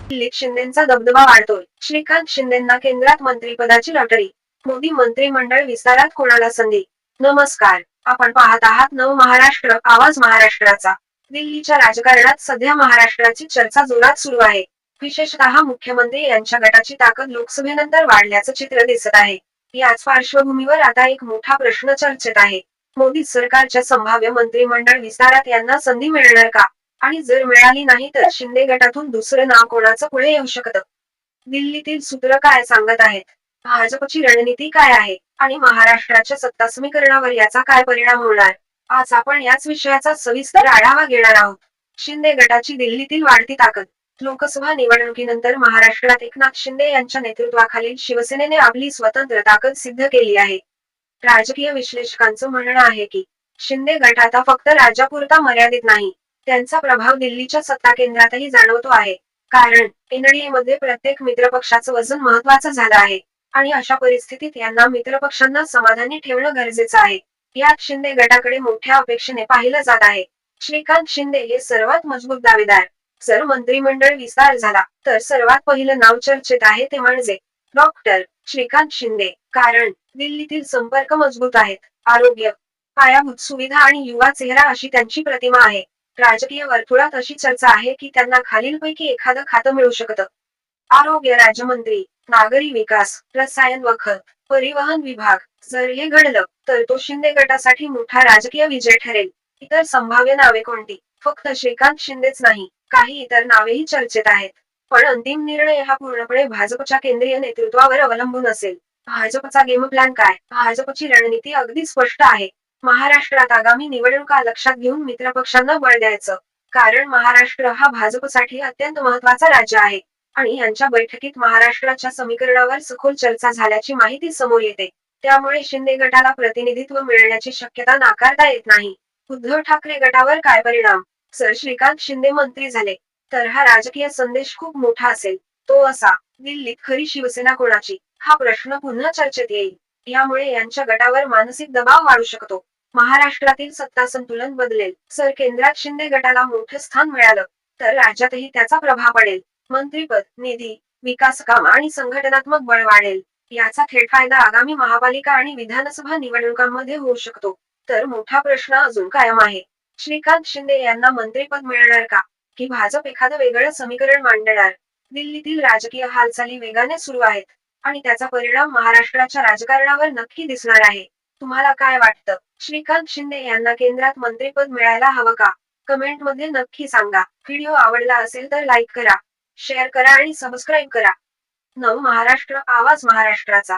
दिल्लीत शिंदेंचा दबदबा वाढतोय. श्रीकांत शिंदेंना केंद्रात मंत्रिपदाची लॉटरी. मोदी मंत्रिमंडळ विस्तारात कोणाला संधी? नमस्कार, आपण पाहत आहात नव महाराष्ट्र, आवाज महाराष्ट्राचा. दिल्लीच्या राजकारणात सध्या महाराष्ट्राची चर्चा जोरात सुरू आहे. विशेषतः मुख्यमंत्री यांच्या गटाची ताकद लोकसभेनंतर वाढल्याचं चित्र दिसत आहे. याच पार्श्वभूमीवर आता एक मोठा प्रश्न चर्चेत आहे. मोदी सरकारच्या संभाव्य मंत्रिमंडळ विस्तारात यांना संधी मिळणार का? आणि जर मिळाली नाही तर शिंदे गटातून दुसरं नाव कोणाचं पुढे येऊ शकतं? दिल्लीतील सूत्र काय सांगत आहेत? भाजपची रणनीती काय आहे? आणि महाराष्ट्राच्या सत्ता समीकरणावर याचा काय परिणाम होणार? आज आपण याच विषयाचा सविस्तर आढावा घेणार आहोत. शिंदे गटाची दिल्लीतील वाढती ताकद. लोकसभा निवडणुकीनंतर महाराष्ट्रात एकनाथ शिंदे यांच्या नेतृत्वाखालील शिवसेनेने आपली स्वतंत्र ताकद सिद्ध केली आहे. राजकीय विश्लेषकांचं म्हणणं आहे की शिंदे गट आता फक्त राज्यापुरता मर्यादित नाही, त्यांचा प्रभाव दिल्लीच्या सत्ता केंद्रातही जाणवतो आहे. कारण एनडीए मध्ये प्रत्येक मित्रपक्षाचं वजन महत्वाचं झालं आहे आणि अशा परिस्थितीत यांना मित्रपक्षांना समाधानी ठेवणं गरजेचं आहे. यात शिंदे गटाकडे मोठ्या अपेक्षेने पाहिलं जात आहे. श्रीकांत शिंदे हे सर्वात मजबूत दावेदार. जर मंत्रिमंडळ विस्तार झाला तर सर्वात पहिलं नाव चर्चेत आहे ते म्हणजे डॉक्टर श्रीकांत शिंदे. कारण दिल्लीतील संपर्क मजबूत आहेत, आरोग्य, पायाभूत सुविधा आणि युवा चेहरा अशी त्यांची प्रतिमा आहे. राजकीय वर्तुळात अशी चर्चा आहे की त्यांना खालीलपैकी एखादं खातं मिळू शकतं. आरोग्य राज्यमंत्री, नागरी विकास, रसायन व खत, परिवहन विभाग. जर हे घडलं तर तो शिंदे गटासाठी मोठा राजकीय विजय ठरेल. इतर संभाव्य नावे कोणती? फक्त श्रीकांत शिंदेच नाही, काही इतर नावेही चर्चेत आहेत. पण अंतिम निर्णय हा पूर्णपणे भाजपच्या केंद्रीय नेतृत्वावर अवलंबून असेल. भाजपचा गेम प्लॅन काय? भाजपची रणनीती अगदी स्पष्ट आहे. महाराष्ट्रात आगामी निवडणुका लक्षात घेऊन मित्रपक्षांना बळ द्यायचं. कारण महाराष्ट्र हा भाजपसाठी अत्यंत महत्वाचा राज्य आहे आणि यांच्या बैठकीत महाराष्ट्राच्या समीकरणावर सखोल चर्चा झाल्याची माहिती समोर येते. त्यामुळे शिंदे गटाला प्रतिनिधित्व मिळण्याची शक्यता नाकारता येत नाही. उद्धव ठाकरे गटावर काय परिणाम? जर श्रीकांत शिंदे मंत्री झाले तर हा राजकीय संदेश खूप मोठा असेल. तो असा, दिल्लीत खरी शिवसेना कोणाची? हा प्रश्न पुन्हा चर्चेत येईल. यामुळे यांच्या गटावर मानसिक दबाव वाढू शकतो. महाराष्ट्रातील सत्ता संतुलन बदलेल. जर केंद्रात शिंदे गटाला मोठं स्थान मिळालं तर राज्यातही त्याचा प्रभाव पडेल. मंत्रिपद, निधी, विकास काम आणि संघटनात्मक बळ वाढेल. याचा थेट फायदा आगामी महापालिका आणि विधानसभा निवडणुकांमध्ये होऊ शकतो. तर मोठा प्रश्न अजून कायम आहे. श्रीकांत शिंदे यांना मंत्रिपद मिळणार का? की भाजप एखादं वेगळं समीकरण मांडणार? दिल्लीतील राजकीय हालचाली वेगाने सुरू आहेत आणि त्याचा परिणाम महाराष्ट्राच्या राजकारणावर नक्की दिसणार आहे. तुम्हाला काय वाटतं? श्रीकांत शिंदे यांना केंद्रात मंत्रिपद मिळायला हवं का? कमेंट मध्ये नक्की सांगा. व्हिडिओ आवडला असेल तर लाईक करा, शेअर करा आणि सबस्क्राईब करा. नव महाराष्ट्र, आवाज महाराष्ट्राचा.